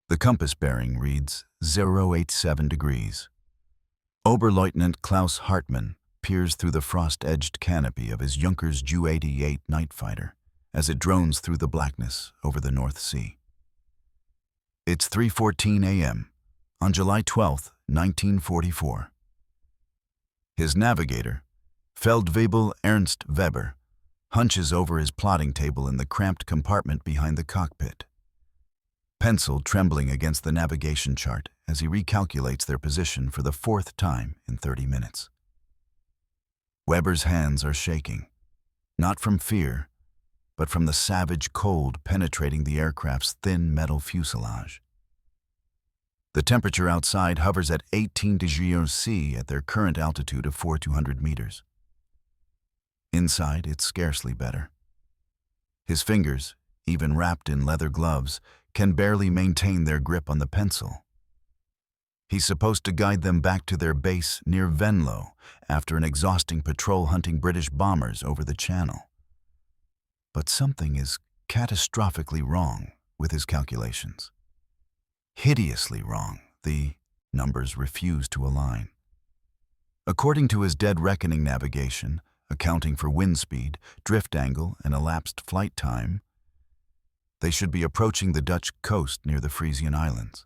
The compass bearing reads 087 degrees. Oberleutnant Klaus Hartmann peers through the frost-edged canopy of his Junkers Ju-88 night fighter as it drones through the blackness over the North Sea. It's 3:14 a.m. on July 12, 1944. His navigator, Feldwebel Ernst Weber, hunches over his plotting table in the cramped compartment behind the cockpit, pencil trembling against the navigation chart as he recalculates their position for the fourth time in 30 minutes. Weber's hands are shaking, not from fear, but from the savage cold penetrating the aircraft's thin metal fuselage. The temperature outside hovers at 18 degrees C at their current altitude of 4,200 meters. Inside, it's scarcely better. His fingers, even wrapped in leather gloves, can barely maintain their grip on the pencil. He's supposed to guide them back to their base near Venlo after an exhausting patrol hunting British bombers over the Channel. But something is catastrophically wrong with his calculations. Hideously wrong. The numbers refuse to align. According to his dead reckoning navigation, accounting for wind speed, drift angle, and elapsed flight time, they should be approaching the Dutch coast near the Frisian Islands.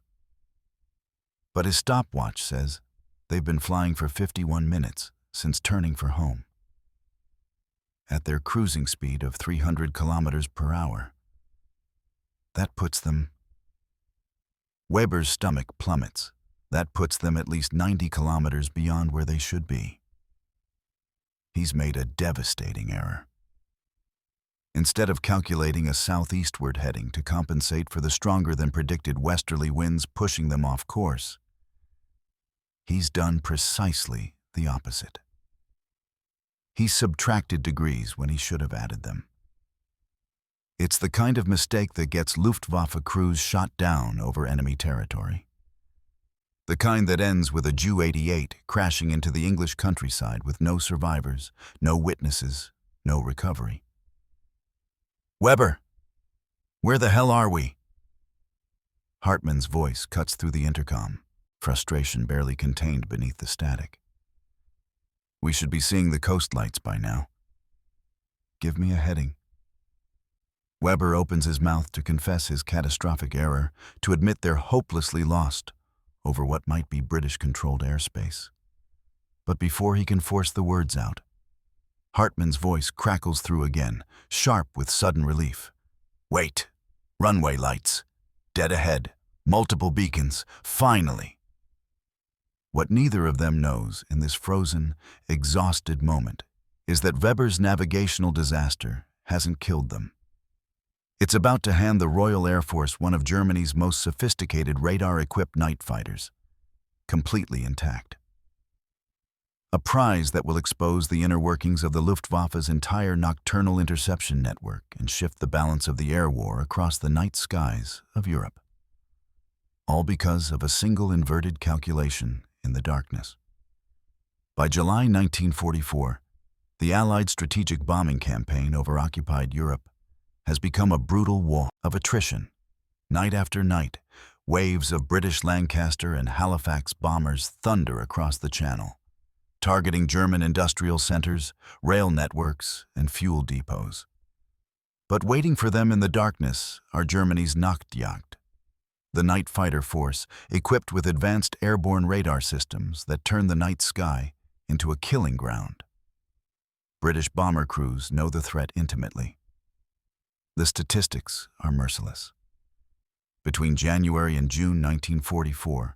But his stopwatch says they've been flying for 51 minutes since turning for home, at their cruising speed of 300 kilometers per hour. That puts them... Weber's stomach plummets. That puts them at least 90 kilometers beyond where they should be. He's made a devastating error. Instead of calculating a southeastward heading to compensate for the stronger-than-predicted westerly winds pushing them off course, he's done precisely the opposite. He's subtracted degrees when he should have added them. It's the kind of mistake that gets Luftwaffe crews shot down over enemy territory. The kind that ends with a Ju-88 crashing into the English countryside with no survivors, no witnesses, no recovery. "Weber, where the hell are we?" Hartmann's voice cuts through the intercom, frustration barely contained beneath the static. "We should be seeing the coast lights by now. Give me a heading." Weber opens his mouth to confess his catastrophic error, to admit they're hopelessly lost over what might be British-controlled airspace. But before he can force the words out, Hartmann's voice crackles through again, sharp with sudden relief. "Wait! Runway lights! Dead ahead! Multiple beacons! Finally!" What neither of them knows in this frozen, exhausted moment is that Weber's navigational disaster hasn't killed them. It's about to hand the Royal Air Force one of Germany's most sophisticated radar-equipped night fighters, completely intact. A prize that will expose the inner workings of the Luftwaffe's entire nocturnal interception network and shift the balance of the air war across the night skies of Europe. All because of a single inverted calculation in the darkness. By July 1944, the Allied strategic bombing campaign over occupied Europe has become a brutal war of attrition. Night after night, waves of British Lancaster and Halifax bombers thunder across the Channel, targeting German industrial centers, rail networks, and fuel depots. But waiting for them in the darkness are Germany's Nachtjagd, the night fighter force equipped with advanced airborne radar systems that turn the night sky into a killing ground. British bomber crews know the threat intimately. The statistics are merciless. Between January and June 1944,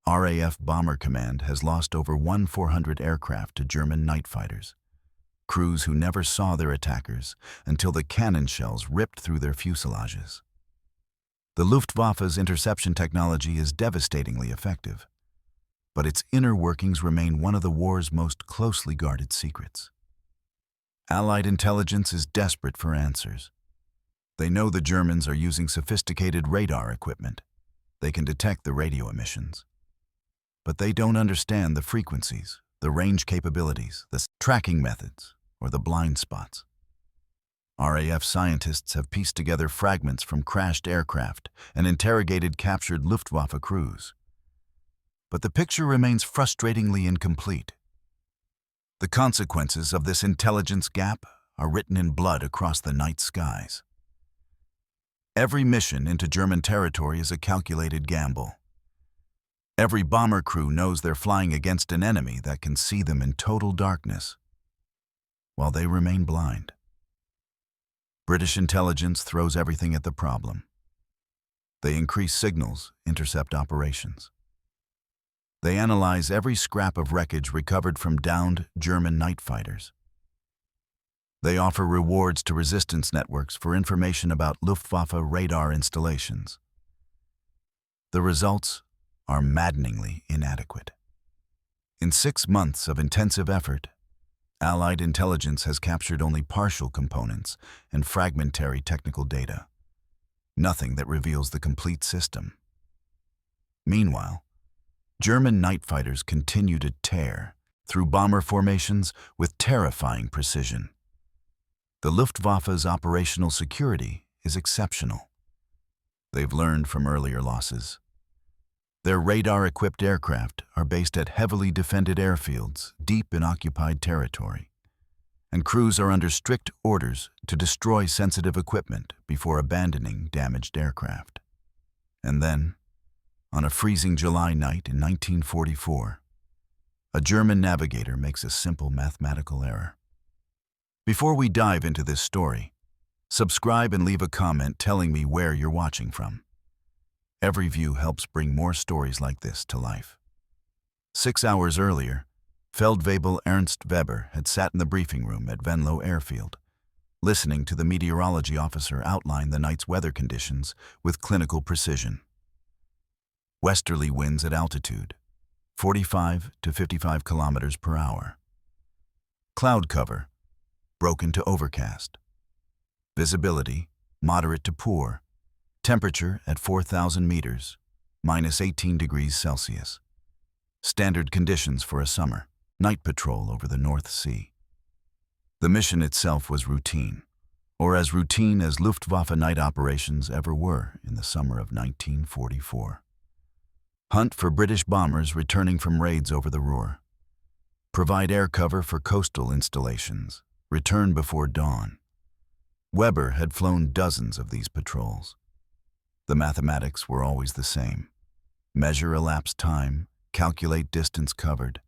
RAF Bomber Command has lost over 1,400 aircraft to German night fighters, crews who never saw their attackers until the cannon shells ripped through their fuselages. The Luftwaffe's interception technology is devastatingly effective, but its inner workings remain one of the war's most closely guarded secrets. Allied intelligence is desperate for answers. They know the Germans are using sophisticated radar equipment. They can detect the radio emissions. But they don't understand the frequencies, the range capabilities, the tracking methods, or the blind spots. RAF scientists have pieced together fragments from crashed aircraft and interrogated captured Luftwaffe crews. But the picture remains frustratingly incomplete. The consequences of this intelligence gap are written in blood across the night skies. Every mission into German territory is a calculated gamble. Every bomber crew knows they're flying against an enemy that can see them in total darkness, while they remain blind. British intelligence throws everything at the problem. They increase signals, intercept operations. They analyze every scrap of wreckage recovered from downed German night fighters. They offer rewards to resistance networks for information about Luftwaffe radar installations. The results are maddeningly inadequate. In 6 months of intensive effort, Allied intelligence has captured only partial components and fragmentary technical data, nothing that reveals the complete system. Meanwhile, German night fighters continue to tear through bomber formations with terrifying precision. The Luftwaffe's operational security is exceptional. They've learned from earlier losses. Their radar-equipped aircraft are based at heavily defended airfields deep in occupied territory, and crews are under strict orders to destroy sensitive equipment before abandoning damaged aircraft. And then, on a freezing July night in 1944, a German navigator makes a simple mathematical error. Before we dive into this story, subscribe and leave a comment telling me where you're watching from. Every view helps bring more stories like this to life. 6 hours earlier, Feldwebel Ernst Weber had sat in the briefing room at Venlo Airfield, listening to the meteorology officer outline the night's weather conditions with clinical precision. Westerly winds at altitude, 45 to 55 kilometers per hour. Cloud cover, broken to overcast. Visibility, moderate to poor. Temperature at 4,000 meters, minus 18 degrees Celsius. Standard conditions for a summer, night patrol over the North Sea. The mission itself was routine, or as routine as Luftwaffe night operations ever were in the summer of 1944. Hunt for British bombers returning from raids over the Ruhr. Provide air cover for coastal installations. Return before dawn. Weber had flown dozens of these patrols. The mathematics were always the same. Measure elapsed time, calculate distance covered,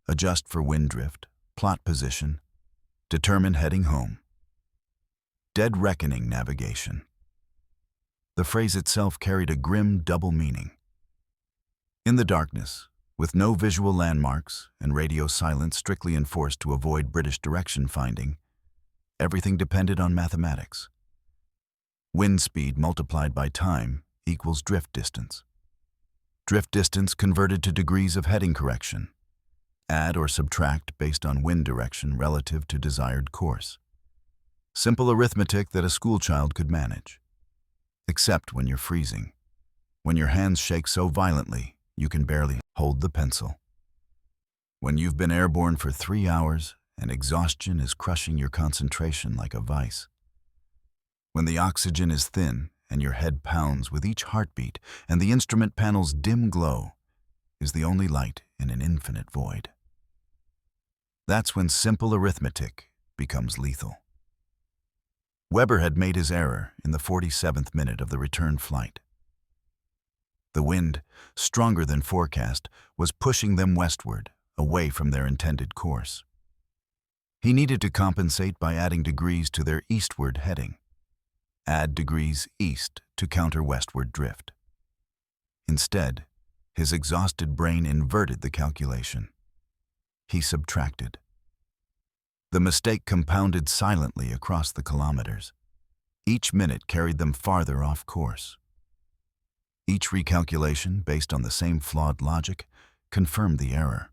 adjust for wind drift, plot position, determine heading home. Dead reckoning navigation. The phrase itself carried a grim double meaning. In the darkness, with no visual landmarks and radio silence strictly enforced to avoid British direction finding, everything depended on mathematics. Wind speed multiplied by time equals drift distance. Drift distance converted to degrees of heading correction. Add or subtract based on wind direction relative to desired course. Simple arithmetic that a schoolchild could manage. Except when you're freezing, when your hands shake so violently you can barely hold the pencil. When you've been airborne for 3 hours and exhaustion is crushing your concentration like a vice. When the oxygen is thin and your head pounds with each heartbeat and the instrument panel's dim glow is the only light in an infinite void. That's when simple arithmetic becomes lethal. Weber had made his error in the 47th minute of the return flight. The wind, stronger than forecast, was pushing them westward, away from their intended course. He needed to compensate by adding degrees to their eastward heading. Add degrees east to counter westward drift. Instead, his exhausted brain inverted the calculation. He subtracted. The mistake compounded silently across the kilometers. Each minute carried them farther off course. Each recalculation, based on the same flawed logic, confirmed the error.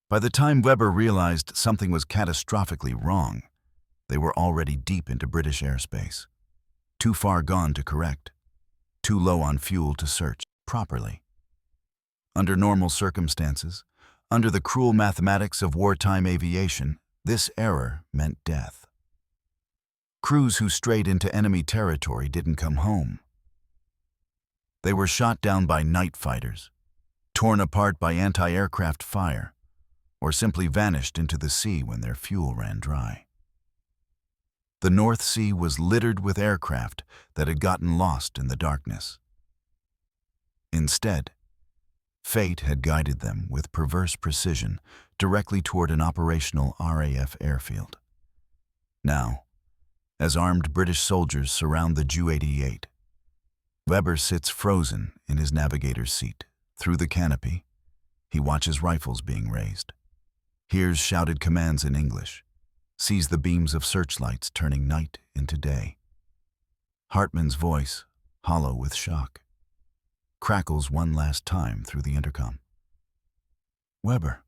By the time Weber realized something was catastrophically wrong, they were already deep into British airspace. Too far gone to correct. Too low on fuel to search properly. Under normal circumstances, under the cruel mathematics of wartime aviation, this error meant death. Crews who strayed into enemy territory didn't come home. They were shot down by night fighters, torn apart by anti-aircraft fire, or simply vanished into the sea when their fuel ran dry. The North Sea was littered with aircraft that had gotten lost in the darkness. Instead, fate had guided them with perverse precision directly toward an operational RAF airfield. Now, as armed British soldiers surround the Ju-88, Weber sits frozen in his navigator's seat. Through the canopy, he watches rifles being raised, hears shouted commands in English, sees the beams of searchlights turning night into day. Hartmann's voice, hollow with shock, crackles one last time through the intercom. "Weber,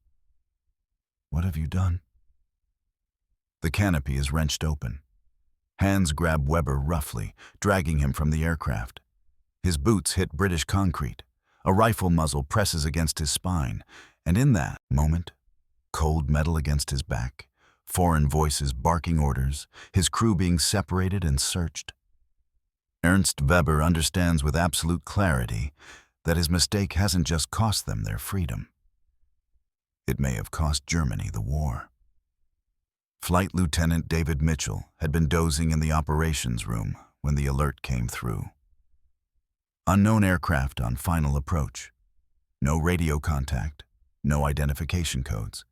what have you done?" The canopy is wrenched open. Hands grab Weber roughly, dragging him from the aircraft. His boots hit British concrete. A rifle muzzle presses against his spine, and in that moment, cold metal against his back, foreign voices barking orders, his crew being separated and searched. Ernst Weber understands with absolute clarity that his mistake hasn't just cost them their freedom. It may have cost Germany the war. Flight Lieutenant David Mitchell had been dozing in the operations room when the alert came through. Unknown aircraft on final approach. No radio contact, no identification codes.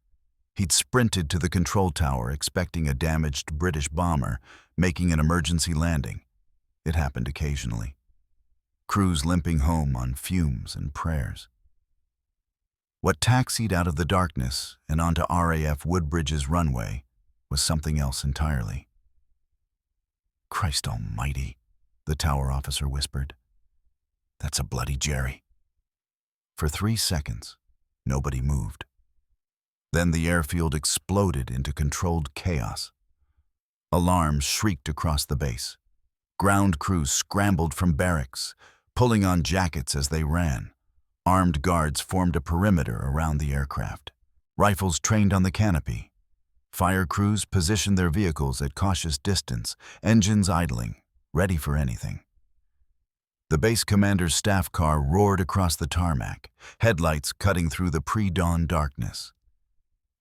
He'd sprinted to the control tower expecting a damaged British bomber making an emergency landing. It happened occasionally. Crews limping home on fumes and prayers. What taxied out of the darkness and onto RAF Woodbridge's runway was something else entirely. "Christ almighty," the tower officer whispered. "That's a bloody Jerry." For 3 seconds, nobody moved. Then the airfield exploded into controlled chaos. Alarms shrieked across the base. Ground crews scrambled from barracks, pulling on jackets as they ran. Armed guards formed a perimeter around the aircraft. Rifles trained on the canopy. Fire crews positioned their vehicles at cautious distance, engines idling, ready for anything. The base commander's staff car roared across the tarmac, headlights cutting through the pre-dawn darkness.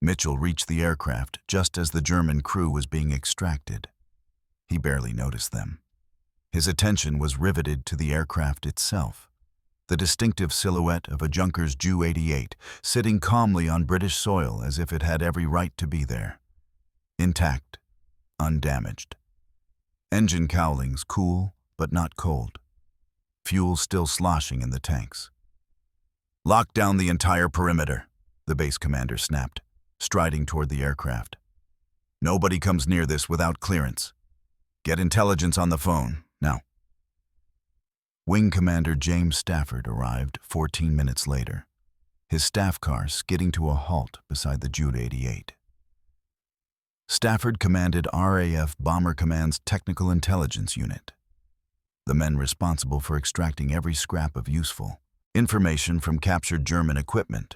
Mitchell reached the aircraft just as the German crew was being extracted. He barely noticed them. His attention was riveted to the aircraft itself, the distinctive silhouette of a Junkers Ju-88 sitting calmly on British soil as if it had every right to be there. Intact, undamaged. Engine cowlings cool but not cold. Fuel still sloshing in the tanks. "Lock down the entire perimeter," the base commander snapped, striding toward the aircraft. "Nobody comes near this without clearance. Get intelligence on the phone, now." Wing Commander James Stafford arrived 14 minutes later, his staff car skidding to a halt beside the Ju-88. Stafford commanded RAF Bomber Command's Technical Intelligence Unit, the men responsible for extracting every scrap of useful information from captured German equipment.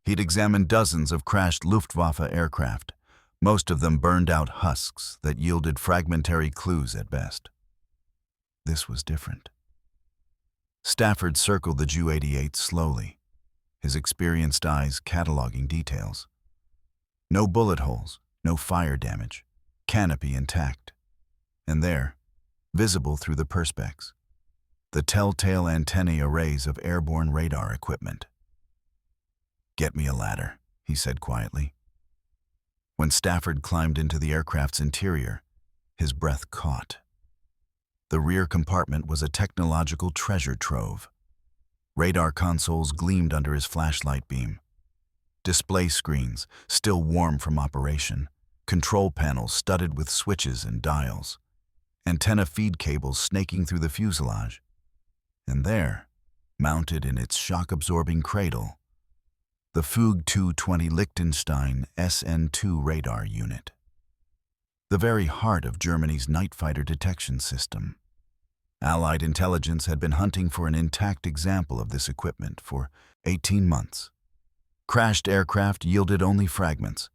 He'd examined dozens of crashed Luftwaffe aircraft, most of them burned out husks that yielded fragmentary clues at best. This was different. Stafford circled the Ju-88 slowly, his experienced eyes cataloging details. No bullet holes, no fire damage, canopy intact. And there, visible through the perspex, the telltale antennae arrays of airborne radar equipment. "Get me a ladder," he said quietly. When Stafford climbed into the aircraft's interior, his breath caught. The rear compartment was a technological treasure trove. Radar consoles gleamed under his flashlight beam. Display screens, still warm from operation. Control panels studded with switches and dials. Antenna feed cables snaking through the fuselage. And there, mounted in its shock-absorbing cradle, the Fug 220 Liechtenstein SN2 radar unit. The very heart of Germany's night fighter detection system. Allied intelligence had been hunting for an intact example of this equipment for 18 months. Crashed aircraft yielded only fragments.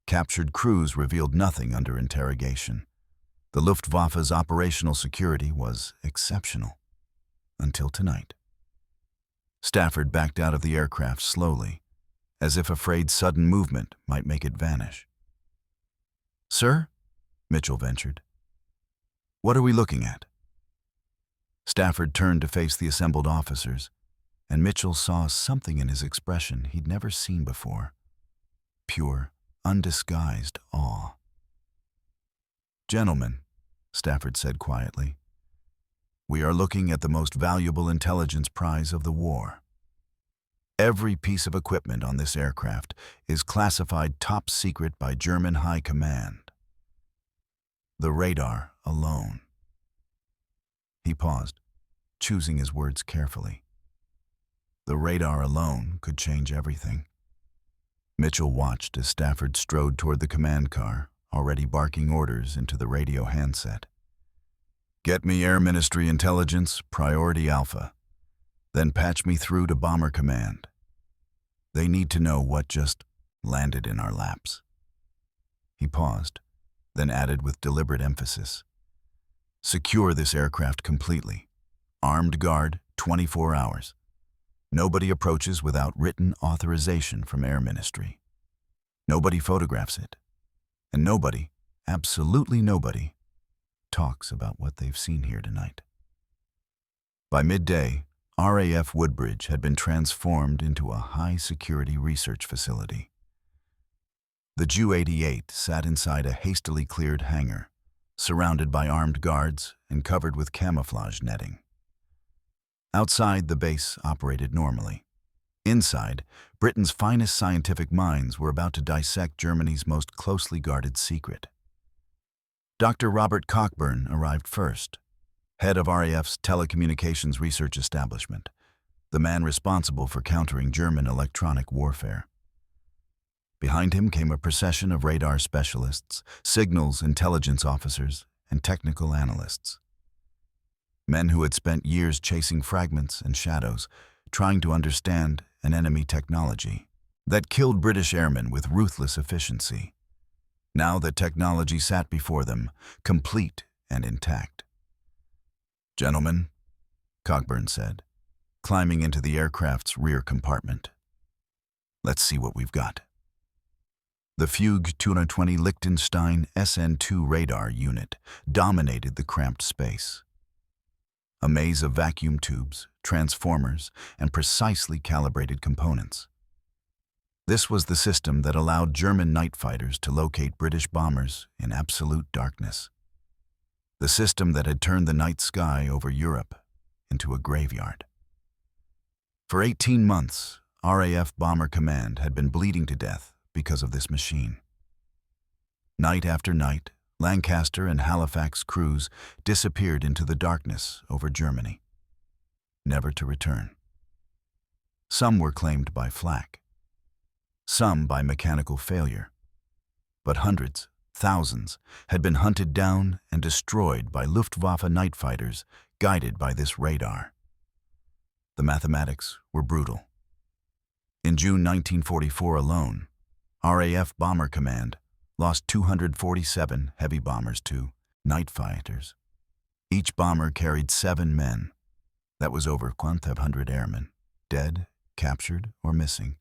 Captured crews revealed nothing under interrogation. The Luftwaffe's operational security was exceptional. Until tonight. Stafford backed out of the aircraft slowly, as if afraid sudden movement might make it vanish. "Sir?" Mitchell ventured. "What are we looking at?" Stafford turned to face the assembled officers, and Mitchell saw something in his expression he'd never seen before. Pure, undisguised awe. "Gentlemen," Stafford said quietly, "we are looking at the most valuable intelligence prize of the war. Every piece of equipment on this aircraft is classified top secret by German High Command. The radar alone." He paused, choosing his words carefully. The radar alone could change everything. Mitchell watched as Stafford strode toward the command car, already barking orders into the radio handset. "Get me Air Ministry Intelligence, Priority Alpha. Then patch me through to Bomber Command. They need to know what just landed in our laps." He paused, then added with deliberate emphasis, "Secure this aircraft completely. Armed guard, 24 hours. Nobody approaches without written authorization from Air Ministry. Nobody photographs it. And nobody, absolutely nobody, talks about what they've seen here tonight." By midday, RAF Woodbridge had been transformed into a high-security research facility. The Ju-88 sat inside a hastily cleared hangar, surrounded by armed guards and covered with camouflage netting. Outside, the base operated normally. Inside, Britain's finest scientific minds were about to dissect Germany's most closely guarded secret. Dr. Robert Cockburn arrived first, head of RAF's telecommunications research establishment, the man responsible for countering German electronic warfare. Behind him came a procession of radar specialists, signals intelligence officers, and technical analysts. Men who had spent years chasing fragments and shadows, trying to understand an enemy technology that killed British airmen with ruthless efficiency. Now that technology sat before them, complete and intact. "Gentlemen," Cockburn said, climbing into the aircraft's rear compartment, "let's see what we've got." The Fugue 220 Liechtenstein SN2 radar unit dominated the cramped space. A maze of vacuum tubes, transformers, and precisely calibrated components. This was the system that allowed German night fighters to locate British bombers in absolute darkness. The system that had turned the night sky over Europe into a graveyard. For 18 months, RAF Bomber Command had been bleeding to death because of this machine. Night after night, Lancaster and Halifax crews disappeared into the darkness over Germany, never to return. Some were claimed by flak, some by mechanical failure, but hundreds, thousands, had been hunted down and destroyed by Luftwaffe night fighters guided by this radar. The mathematics were brutal. In June 1944 alone, RAF Bomber Command lost 247 heavy bombers to night fighters. Each bomber carried 7 men. That was over 1,200 airmen, dead, captured, or missing,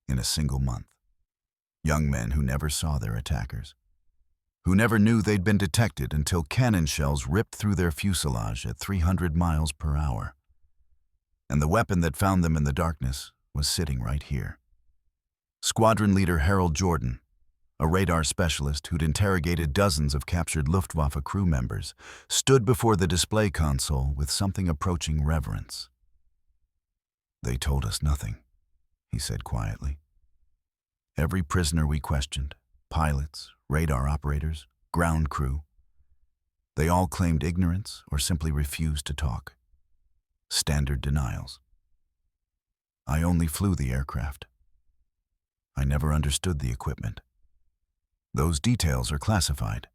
in a single month. Young men who never saw their attackers, who never knew they'd been detected until cannon shells ripped through their fuselage at 300 miles per hour. And the weapon that found them in the darkness was sitting right here. Squadron leader Harold Jordan, a radar specialist who'd interrogated dozens of captured Luftwaffe crew members, stood before the display console with something approaching reverence. "They told us nothing," he said quietly. "Every prisoner we questioned, pilots, radar operators, ground crew, they all claimed ignorance or simply refused to talk. Standard denials. I only flew the aircraft. I never understood the equipment. Those details are classified."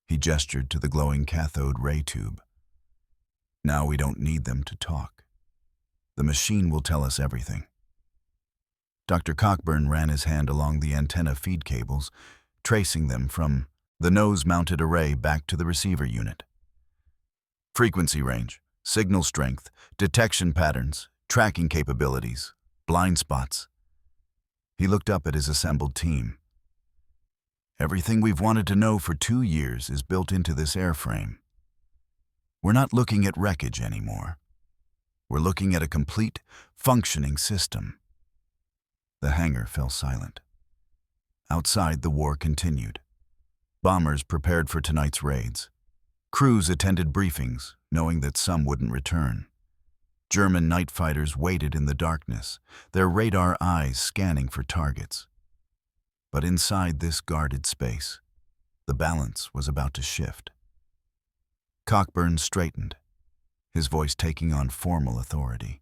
He gestured to the glowing cathode ray tube. "Now we don't need them to talk. The machine will tell us everything." Dr. Cockburn ran his hand along the antenna feed cables, tracing them from the nose-mounted array back to the receiver unit. Frequency range, signal strength, detection patterns, tracking capabilities, blind spots. He looked up at his assembled team. Everything we've wanted to know for 2 years is built into this airframe. We're not looking at wreckage anymore. We're looking at a complete, functioning system. The hangar fell silent. Outside, the war continued. Bombers prepared for tonight's raids. Crews attended briefings, knowing that some wouldn't return. German night fighters waited in the darkness, their radar eyes scanning for targets. But inside this guarded space, the balance was about to shift. Cockburn straightened, his voice taking on formal authority.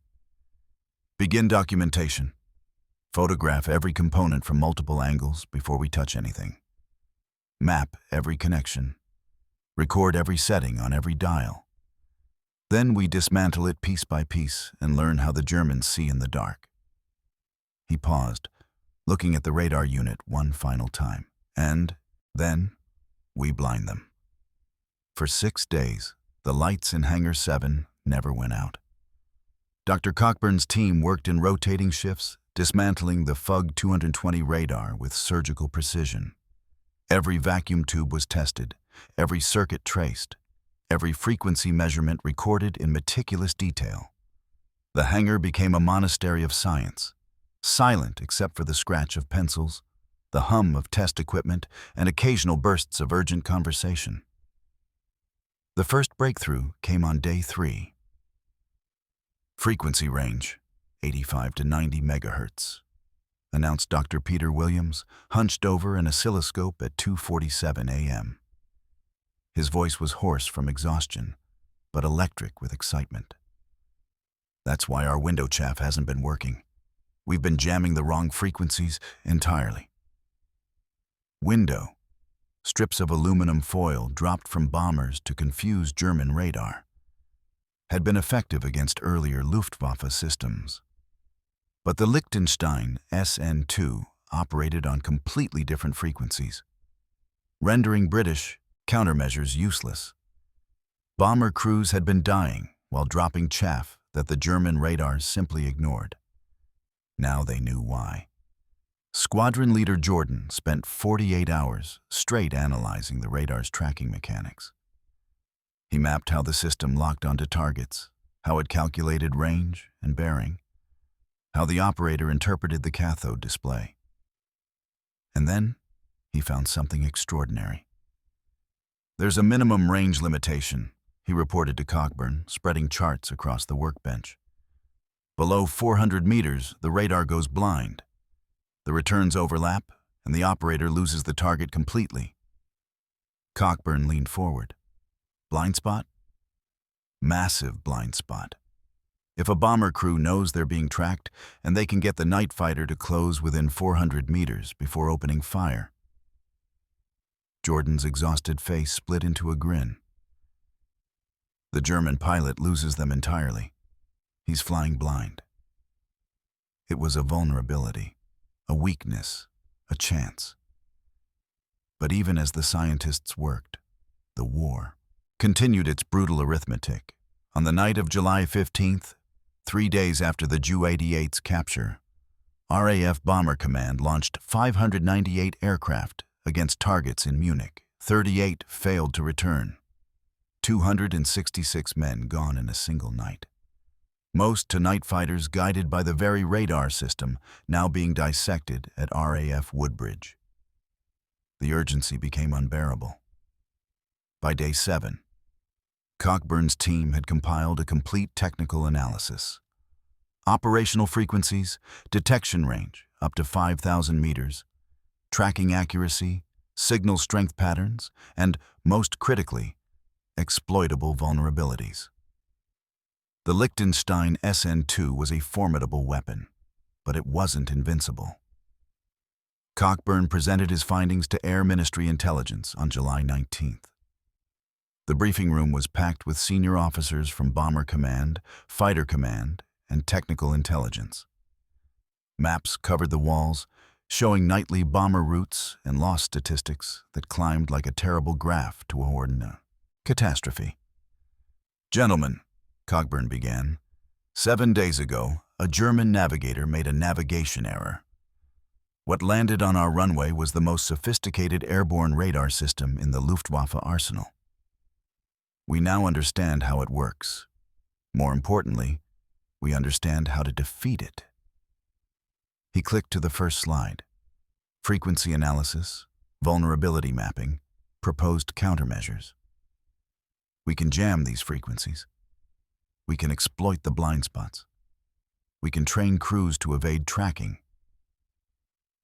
Begin documentation. Photograph every component from multiple angles before we touch anything. Map every connection. Record every setting on every dial. Then we dismantle it piece by piece and learn how the Germans see in the dark. He paused, looking at the radar unit one final time. And then we blind them. For 6 days, the lights in Hangar 7 never went out. Dr. Cockburn's team worked in rotating shifts, dismantling the FUG 220 radar with surgical precision. Every vacuum tube was tested, every circuit traced, every frequency measurement recorded in meticulous detail. The hangar became a monastery of science, silent except for the scratch of pencils, the hum of test equipment, and occasional bursts of urgent conversation. The first breakthrough came on day 3. Frequency range, 85 to 90 megahertz, announced Dr. Peter Williams, hunched over an oscilloscope at 2:47 a.m. His voice was hoarse from exhaustion, but electric with excitement. That's why our window chaff hasn't been working. We've been jamming the wrong frequencies entirely. Window, strips of aluminum foil dropped from bombers to confuse German radar, had been effective against earlier Luftwaffe systems. But the Liechtenstein SN2 operated on completely different frequencies, rendering British countermeasures useless. Bomber crews had been dying while dropping chaff that the German radars simply ignored. Now they knew why. Squadron leader Jordan spent 48 hours straight analyzing the radar's tracking mechanics. He mapped how the system locked onto targets, how it calculated range and bearing, how the operator interpreted the cathode display. And then he found something extraordinary. There's a minimum range limitation, he reported to Cockburn, spreading charts across the workbench. Below 400 meters, the radar goes blind. The returns overlap, and the operator loses the target completely. Cockburn leaned forward. Blind spot? Massive blind spot. If a bomber crew knows they're being tracked, and they can get the night fighter to close within 400 meters before opening fire. Jordan's exhausted face split into a grin. The German pilot loses them entirely. He's flying blind. It was a vulnerability, a weakness, a chance. But even as the scientists worked, the war continued its brutal arithmetic. On the night of July 15th, 3 days after the Ju-88's capture, RAF Bomber Command launched 598 aircraft against targets in Munich. 38 failed to return. 266 men gone in a single night. Most to night fighters guided by the very radar system now being dissected at RAF Woodbridge. The urgency became unbearable. By day 7, Cockburn's team had compiled a complete technical analysis. Operational frequencies, detection range up to 5,000 meters, tracking accuracy, signal strength patterns, and, most critically, exploitable vulnerabilities. The Liechtenstein SN2 was a formidable weapon, but it wasn't invincible. Cockburn presented his findings to Air Ministry Intelligence on July 19th. The briefing room was packed with senior officers from Bomber Command, Fighter Command, and Technical Intelligence. Maps covered the walls, showing nightly bomber routes and loss statistics that climbed like a terrible graph toward a catastrophe. "Gentlemen," Cockburn began, "7 days ago, a German navigator made a navigation error. What landed on our runway was the most sophisticated airborne radar system in the Luftwaffe arsenal. We now understand how it works. More importantly, we understand how to defeat it." He clicked to the first slide. Frequency analysis, vulnerability mapping, proposed countermeasures. We can jam these frequencies. We can exploit the blind spots. We can train crews to evade tracking.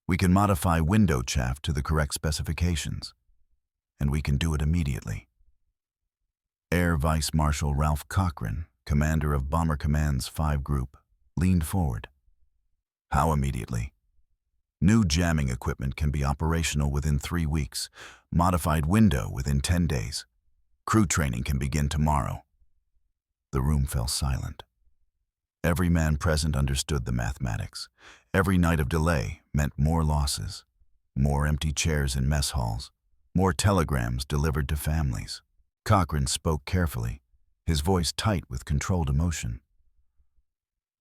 We can modify window chaff to the correct specifications. And we can do it immediately. Air Vice Marshal Ralph Cochrane, commander of Bomber Command's 5 Group, leaned forward. "How immediately?" "New jamming equipment can be operational within 3 weeks, modified window within 10 days. Crew training can begin tomorrow." The room fell silent. Every man present understood the mathematics. Every night of delay meant more losses, more empty chairs in mess halls, more telegrams delivered to families. Cochrane spoke carefully, his voice tight with controlled emotion.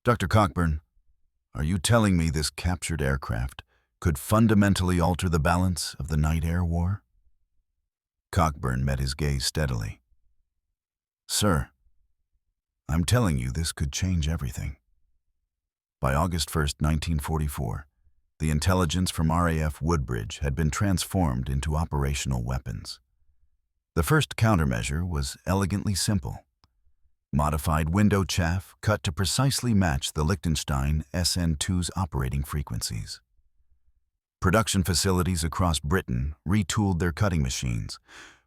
"Dr. Cockburn, are you telling me this captured aircraft could fundamentally alter the balance of the night air war?" Cockburn met his gaze steadily. "Sir, I'm telling you this could change everything." By August 1st, 1944, the intelligence from RAF Woodbridge had been transformed into operational weapons. The first countermeasure was elegantly simple. Modified window chaff cut to precisely match the Liechtenstein SN2's operating frequencies. Production facilities across Britain retooled their cutting machines,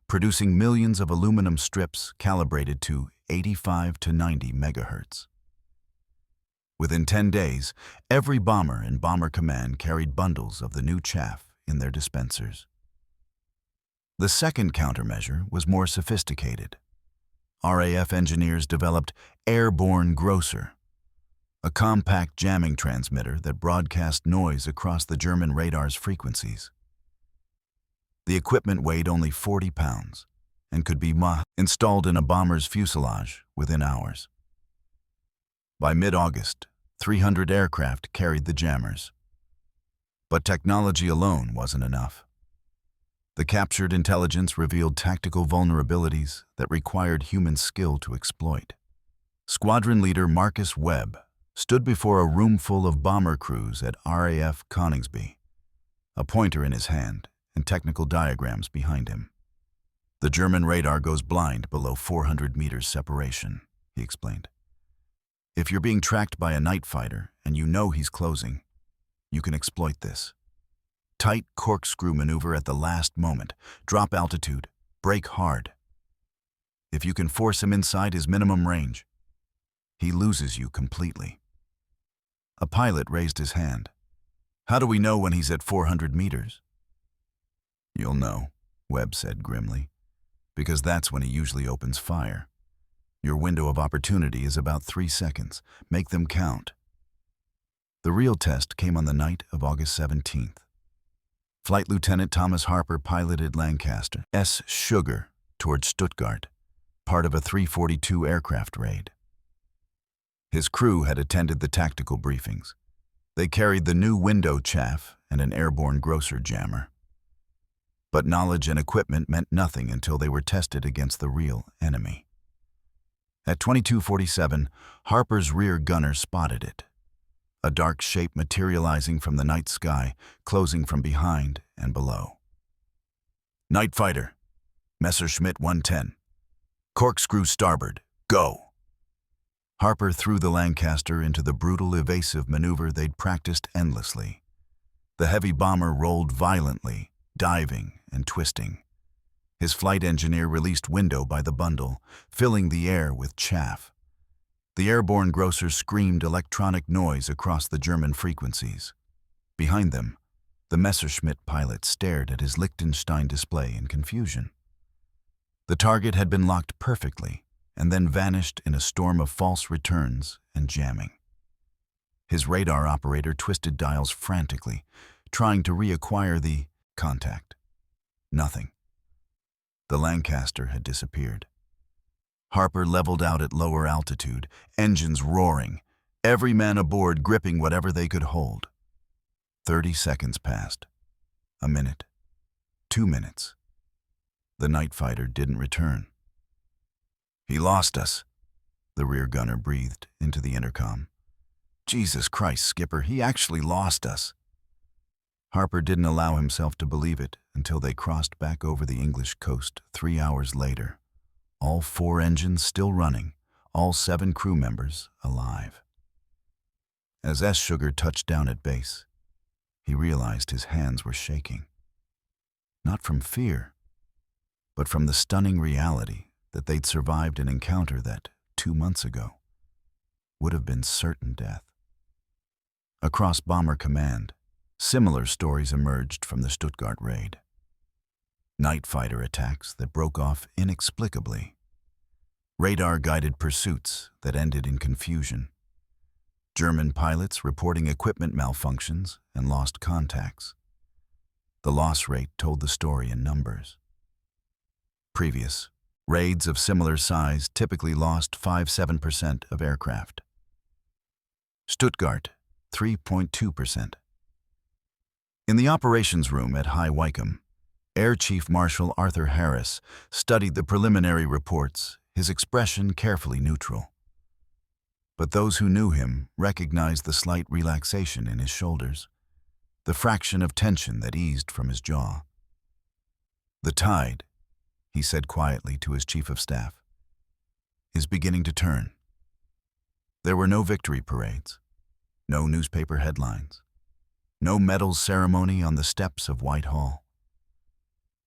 producing millions of aluminum strips calibrated to 85 to 90 megahertz. Within 10 days, every bomber in Bomber Command carried bundles of the new chaff in their dispensers. The second countermeasure was more sophisticated. RAF engineers developed Airborne Grosser, a compact jamming transmitter that broadcast noise across the German radar's frequencies. The equipment weighed only 40 pounds and could be installed in a bomber's fuselage within hours. By mid-August, 300 aircraft carried the jammers. But technology alone wasn't enough. The captured intelligence revealed tactical vulnerabilities that required human skill to exploit. Squadron leader Marcus Webb stood before a room full of bomber crews at RAF Coningsby, a pointer in his hand and technical diagrams behind him. "The German radar goes blind below 400 meters separation," he explained. "If you're being tracked by a night fighter and you know he's closing, you can exploit this. Tight corkscrew maneuver at the last moment, drop altitude, brake hard. If you can force him inside his minimum range, he loses you completely." A pilot raised his hand. "How do we know when he's at 400 meters? "You'll know," Webb said grimly, "because that's when he usually opens fire. Your window of opportunity is about 3 seconds. Make them count." The real test came on the night of August 17th. Flight Lieutenant Thomas Harper piloted Lancaster's Sugar toward Stuttgart, part of a 342 aircraft raid. His crew had attended the tactical briefings. They carried the new window chaff and an airborne Grosser jammer. But knowledge and equipment meant nothing until they were tested against the real enemy. At 22:47, Harper's rear gunner spotted it. A dark shape materializing from the night sky, closing from behind and below. "Night fighter, Messerschmitt 110. Corkscrew starboard, go!" Harper threw the Lancaster into the brutal evasive maneuver they'd practiced endlessly. The heavy bomber rolled violently, diving and twisting. His flight engineer released window by the bundle, filling the air with chaff. The airborne Grosser screamed electronic noise across the German frequencies. Behind them, the Messerschmitt pilot stared at his Liechtenstein display in confusion. The target had been locked perfectly and then vanished in a storm of false returns and jamming. His radar operator twisted dials frantically, trying to reacquire the contact. Nothing. The Lancaster had disappeared. Harper leveled out at lower altitude, engines roaring, every man aboard gripping whatever they could hold. 30 seconds passed. A minute. 2 minutes. The night fighter didn't return. "He lost us," the rear gunner breathed into the intercom. "Jesus Christ, Skipper, he actually lost us." Harper didn't allow himself to believe it until they crossed back over the English coast 3 hours later. All 4 engines still running, all 7 crew members alive. As S. Sugar touched down at base, he realized his hands were shaking. Not from fear, but from the stunning reality that they'd survived an encounter that, 2 months ago, would have been certain death. Across Bomber Command, similar stories emerged from the Stuttgart raid. Night fighter attacks that broke off inexplicably. Radar-guided pursuits that ended in confusion. German pilots reporting equipment malfunctions and lost contacts. The loss rate told the story in numbers. Previous raids of similar size typically lost 5–7% of aircraft. Stuttgart, 3.2%. In the operations room at High Wycombe, Air Chief Marshal Arthur Harris studied the preliminary reports, his expression carefully neutral. But those who knew him recognized the slight relaxation in his shoulders, the fraction of tension that eased from his jaw. "The tide," he said quietly to his chief of staff, "is beginning to turn." There were no victory parades, no newspaper headlines, no medals ceremony on the steps of Whitehall.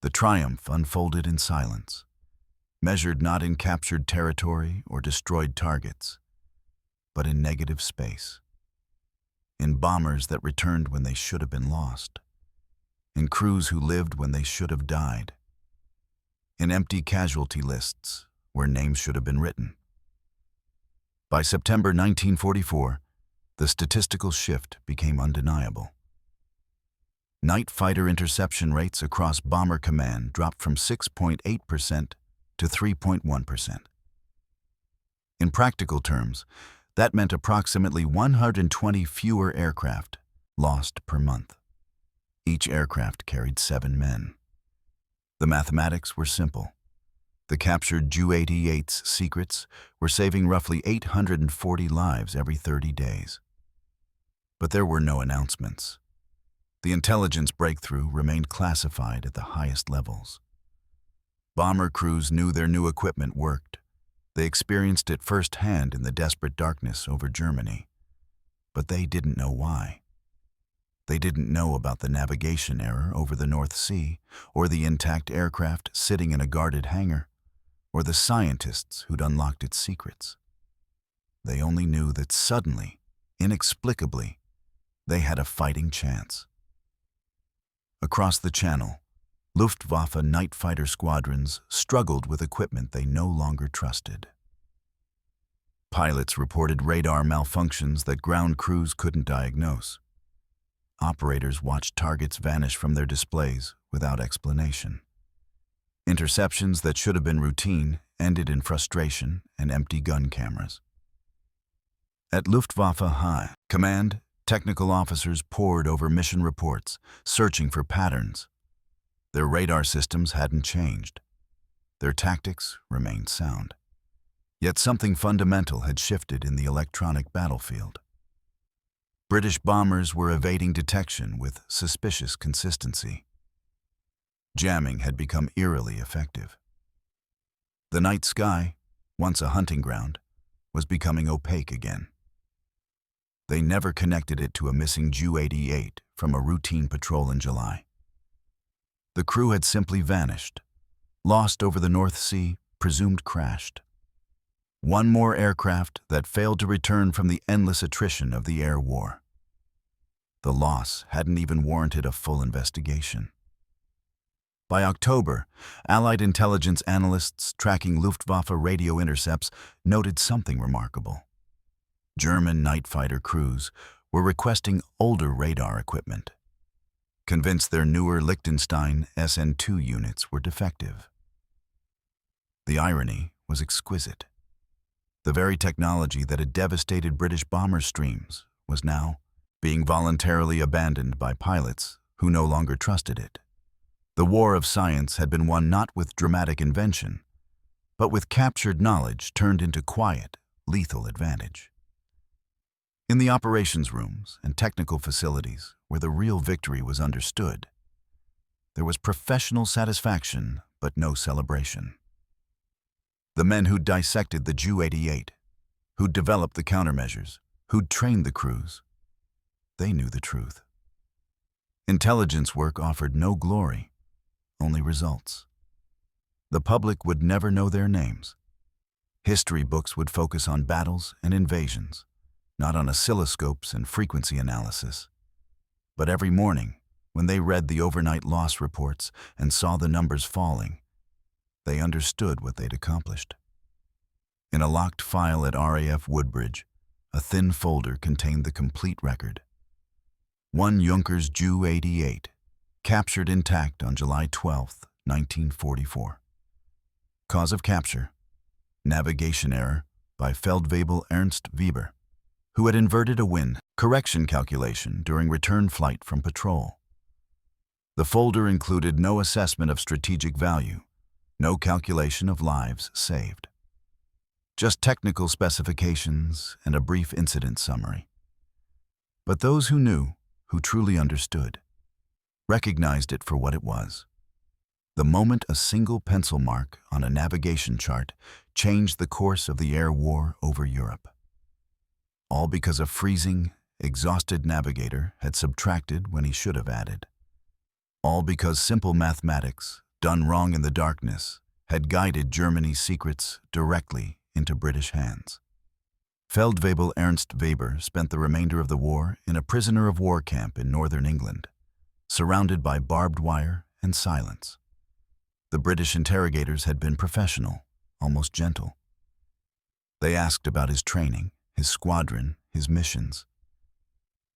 The triumph unfolded in silence, measured not in captured territory or destroyed targets, but in negative space, in bombers that returned when they should have been lost, in crews who lived when they should have died, in empty casualty lists where names should have been written. By September 1944, the statistical shift became undeniable. Night fighter interception rates across Bomber Command dropped from 6.8% to 3.1%. In practical terms, that meant approximately 120 fewer aircraft lost per month. Each aircraft carried 7 men. The mathematics were simple. The captured Ju-88's secrets were saving roughly 840 lives every 30 days. But there were no announcements. The intelligence breakthrough remained classified at the highest levels. Bomber crews knew their new equipment worked. They experienced it firsthand in the desperate darkness over Germany. But they didn't know why. They didn't know about the navigation error over the North Sea, or the intact aircraft sitting in a guarded hangar, or the scientists who'd unlocked its secrets. They only knew that suddenly, inexplicably, they had a fighting chance. Across the Channel, Luftwaffe night fighter squadrons struggled with equipment they no longer trusted. Pilots reported radar malfunctions that ground crews couldn't diagnose. Operators watched targets vanish from their displays without explanation. Interceptions that should have been routine ended in frustration and empty gun cameras. At Luftwaffe High Command, technical officers pored over mission reports, searching for patterns. Their radar systems hadn't changed. Their tactics remained sound. Yet something fundamental had shifted in the electronic battlefield. British bombers were evading detection with suspicious consistency. Jamming had become eerily effective. The night sky, once a hunting ground, was becoming opaque again. They never connected it to a missing Ju-88 from a routine patrol in July. The crew had simply vanished, lost over the North Sea, presumed crashed. One more aircraft that failed to return from the endless attrition of the air war. The loss hadn't even warranted a full investigation. By October, Allied intelligence analysts tracking Luftwaffe radio intercepts noted something remarkable. German night fighter crews were requesting older radar equipment. convinced their newer Liechtenstein SN2 units were defective. The irony was exquisite. The very technology that had devastated British bomber streams was now being voluntarily abandoned by pilots who no longer trusted it. The war of science had been won not with dramatic invention, but with captured knowledge turned into quiet, lethal advantage. In the operations rooms and technical facilities where the real victory was understood, there was professional satisfaction but no celebration. The men who'd dissected the Ju-88, who'd developed the countermeasures, who'd trained the crews, they knew the truth. Intelligence work offered no glory, only results. The public would never know their names. History books would focus on battles and invasions, not on oscilloscopes and frequency analysis. But every morning, when they read the overnight loss reports and saw the numbers falling, they understood what they'd accomplished. In a locked file at RAF Woodbridge, a thin folder contained the complete record. One Junkers Ju-88, captured intact on July 12, 1944. Cause of capture: navigation error by Feldwebel Ernst Weber, who had inverted a wind correction calculation during return flight from patrol. The folder included no assessment of strategic value, no calculation of lives saved. Just technical specifications and a brief incident summary. But those who knew, who truly understood, recognized it for what it was. The moment a single pencil mark on a navigation chart changed the course of the air war over Europe. All because a freezing, exhausted navigator had subtracted when he should have added. All because simple mathematics, done wrong in the darkness, had guided Germany's secrets directly into British hands. Feldwebel Ernst Weber spent the remainder of the war in a prisoner of war camp in northern England, surrounded by barbed wire and silence. The British interrogators had been professional, almost gentle. They asked about his training, his squadron, his missions.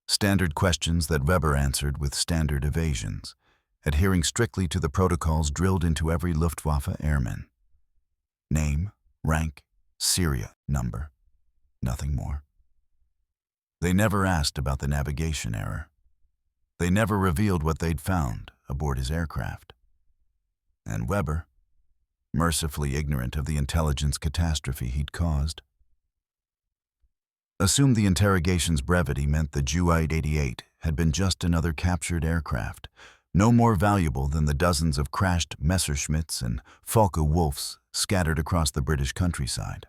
Standard questions that Weber answered with standard evasions, adhering strictly to the protocols drilled into every Luftwaffe airman. Name, rank, Syria number, nothing more. They never asked about the navigation error. They never revealed what they'd found aboard his aircraft. And Weber, mercifully ignorant of the intelligence catastrophe he'd caused, assumed the interrogation's brevity meant the Ju-88 had been just another captured aircraft, no more valuable than the dozens of crashed Messerschmitts and Focke-Wulfs scattered across the British countryside.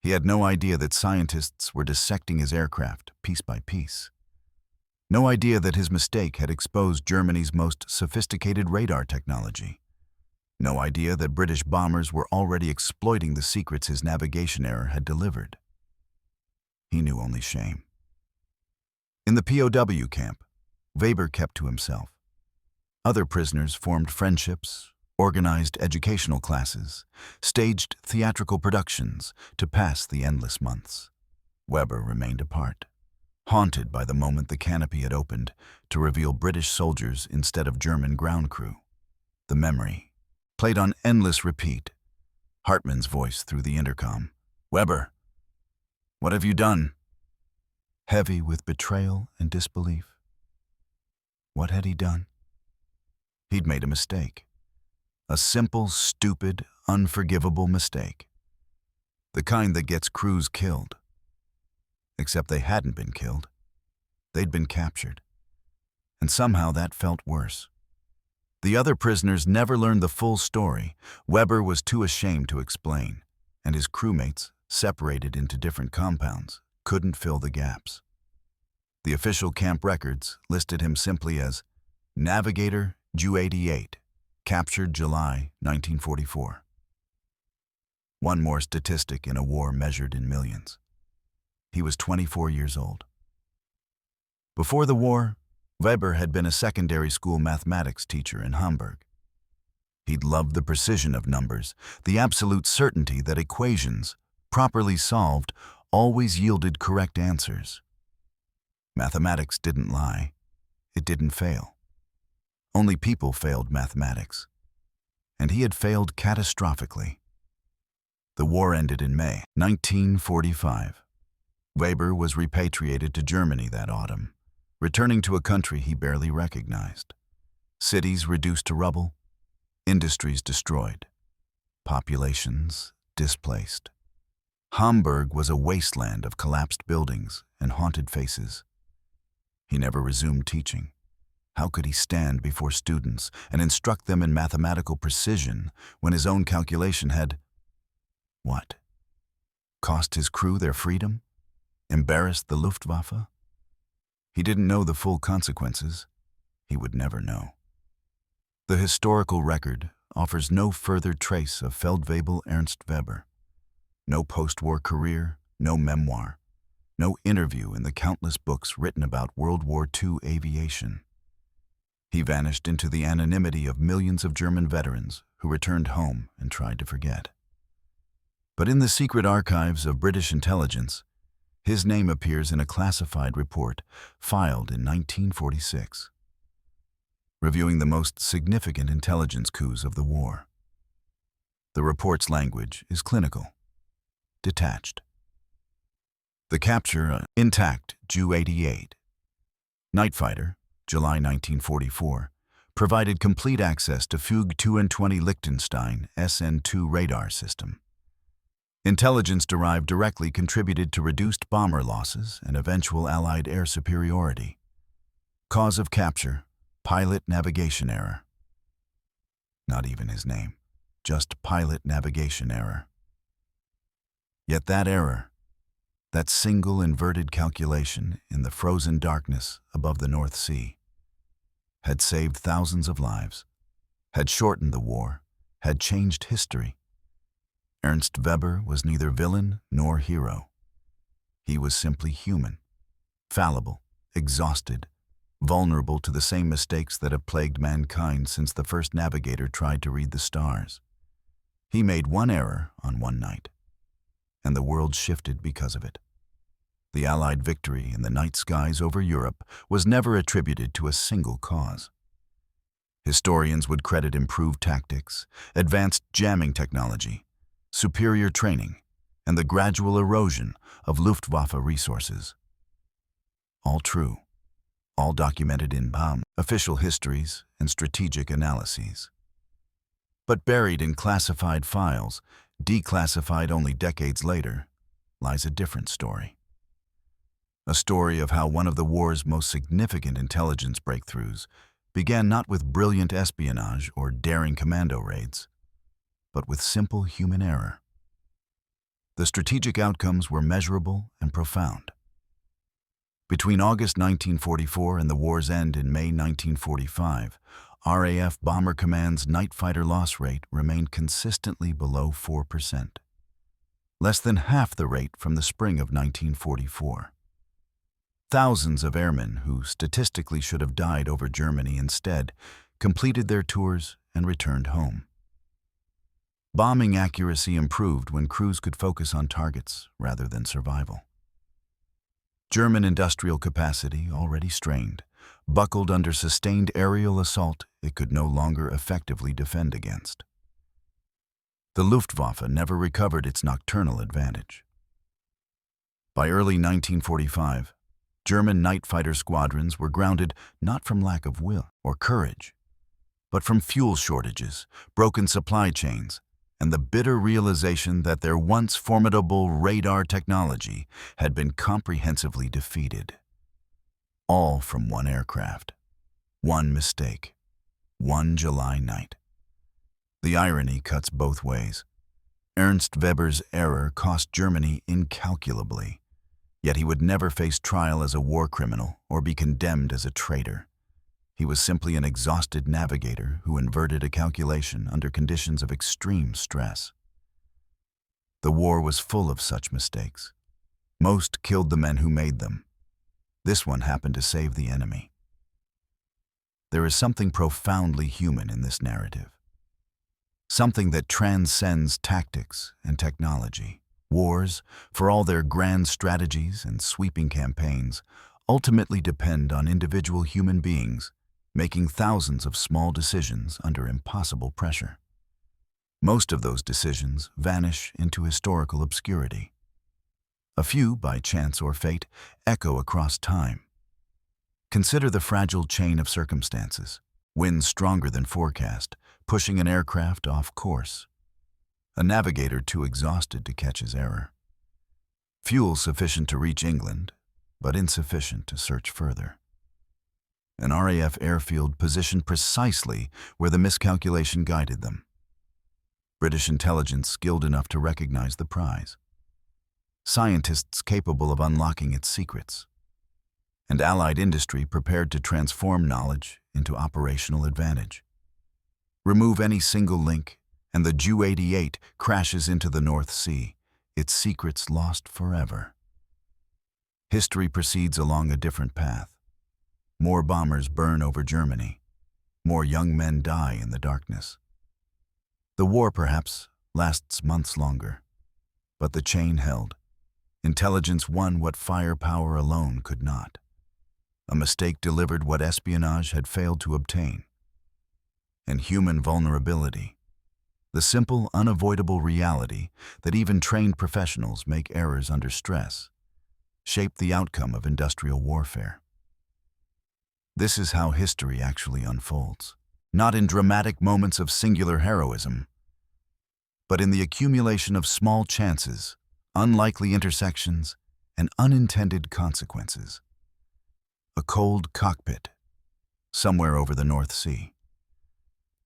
He had no idea that scientists were dissecting his aircraft piece by piece. No idea that his mistake had exposed Germany's most sophisticated radar technology. No idea that British bombers were already exploiting the secrets his navigation error had delivered. He knew only shame. In the POW camp, Weber kept to himself. Other prisoners formed friendships, organized educational classes, staged theatrical productions to pass the endless months. Weber remained apart, haunted by the moment the canopy had opened to reveal British soldiers instead of German ground crew. The memory played on endless repeat. Hartmann's voice through the intercom. "Weber, what have you done?" Heavy with betrayal and disbelief. What had he done? He'd made a mistake. A simple, stupid, unforgivable mistake. The kind that gets crews killed. Except they hadn't been killed. They'd been captured. And somehow that felt worse. The other prisoners never learned the full story. Weber was too ashamed to explain, and his crewmates, separated into different compounds, couldn't fill the gaps. The official camp records listed him simply as Navigator Ju-88, captured July 1944. One more statistic in a war measured in millions. He was 24 years old. Before the war, Weber had been a secondary school mathematics teacher in Hamburg. He'd loved the precision of numbers, the absolute certainty that equations, properly solved, always yielded correct answers. Mathematics didn't lie. It didn't fail. Only people failed mathematics. And he had failed catastrophically. The war ended in May 1945. Weber was repatriated to Germany that autumn, returning to a country he barely recognized. Cities reduced to rubble, industries destroyed, populations displaced. Hamburg was a wasteland of collapsed buildings and haunted faces. He never resumed teaching. How could he stand before students and instruct them in mathematical precision when his own calculation had, what? Cost his crew their freedom? Embarrassed the Luftwaffe? He didn't know the full consequences. He would never know. The historical record offers no further trace of Feldwebel Ernst Weber. No post-war career, no memoir, no interview in the countless books written about World War II aviation. He vanished into the anonymity of millions of German veterans who returned home and tried to forget. But in the secret archives of British intelligence, his name appears in a classified report filed in 1946, reviewing the most significant intelligence coups of the war. The report's language is clinical, detached. The capture intact Ju-88 night fighter, July 1944, provided complete access to Fugue 220 Liechtenstein SN2 radar system. Intelligence derived directly contributed to reduced bomber losses and eventual Allied air superiority. Cause of capture, pilot navigation error. Not even his name, just pilot navigation error. Yet that error, that single inverted calculation in the frozen darkness above the North Sea, had saved thousands of lives, had shortened the war, had changed history. Ernst Weber was neither villain nor hero. He was simply human, fallible, exhausted, vulnerable to the same mistakes that have plagued mankind since the first navigator tried to read the stars. He made one error on one night, and the world shifted because of it. The Allied victory in the night skies over Europe was never attributed to a single cause. Historians would credit improved tactics, advanced jamming technology, superior training, and the gradual erosion of Luftwaffe resources. All true, all documented in BAM, official histories, and strategic analyses. But buried in classified files, declassified only decades later, lies a different story. A story of how one of the war's most significant intelligence breakthroughs began not with brilliant espionage or daring commando raids, but with simple human error. The strategic outcomes were measurable and profound. Between August 1944 and the war's end in May 1945, RAF Bomber Command's night fighter loss rate remained consistently below 4%, less than half the rate from the spring of 1944. Thousands of airmen who statistically should have died over Germany instead completed their tours and returned home. Bombing accuracy improved when crews could focus on targets rather than survival. German industrial capacity, already strained, buckled under sustained aerial assault it could no longer effectively defend against. The Luftwaffe never recovered its nocturnal advantage. By early 1945, German night fighter squadrons were grounded not from lack of will or courage, but from fuel shortages, broken supply chains, and the bitter realization that their once formidable radar technology had been comprehensively defeated. All from one aircraft, one mistake, one July night. The irony cuts both ways. Ernst Weber's error cost Germany incalculably, yet he would never face trial as a war criminal or be condemned as a traitor. He was simply an exhausted navigator who inverted a calculation under conditions of extreme stress. The war was full of such mistakes. Most killed the men who made them. This one happened to save the enemy. There is something profoundly human in this narrative. Something that transcends tactics and technology. Wars, for all their grand strategies and sweeping campaigns, ultimately depend on individual human beings making thousands of small decisions under impossible pressure. Most of those decisions vanish into historical obscurity. A few, by chance or fate, echo across time. Consider the fragile chain of circumstances. Winds stronger than forecast, pushing an aircraft off course. A navigator too exhausted to catch his error. Fuel sufficient to reach England, but insufficient to search further. An RAF airfield positioned precisely where the miscalculation guided them. British intelligence skilled enough to recognize the prize. Scientists capable of unlocking its secrets. And Allied industry prepared to transform knowledge into operational advantage. Remove any single link, and the Ju-88 crashes into the North Sea, its secrets lost forever. History proceeds along a different path. More bombers burn over Germany. More young men die in the darkness. The war, perhaps, lasts months longer. But the chain held. Intelligence won what firepower alone could not. A mistake delivered what espionage had failed to obtain. And human vulnerability, the simple, unavoidable reality that even trained professionals make errors under stress, shaped the outcome of industrial warfare. This is how history actually unfolds, not in dramatic moments of singular heroism, but in the accumulation of small chances, unlikely intersections, and unintended consequences. A cold cockpit, somewhere over the North Sea.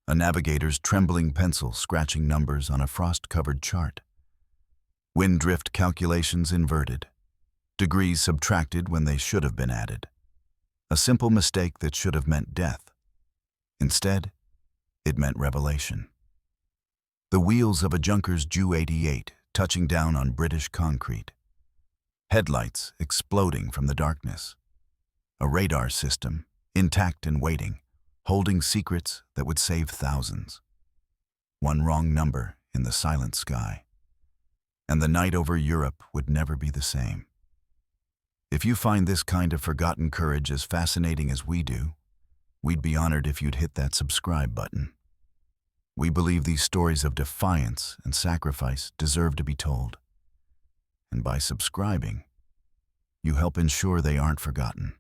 A navigator's trembling pencil scratching numbers on a frost-covered chart. Wind drift calculations inverted. Degrees subtracted when they should have been added. A simple mistake that should have meant death. Instead, it meant revelation. The wheels of a Junkers Ju-88 touching down on British concrete. Headlights exploding from the darkness. A radar system, intact and waiting, holding secrets that would save thousands. One wrong number in the silent sky. And the night over Europe would never be the same. If you find this kind of forgotten courage as fascinating as we do, we'd be honored if you'd hit that subscribe button. We believe these stories of defiance and sacrifice deserve to be told. And by subscribing, you help ensure they aren't forgotten.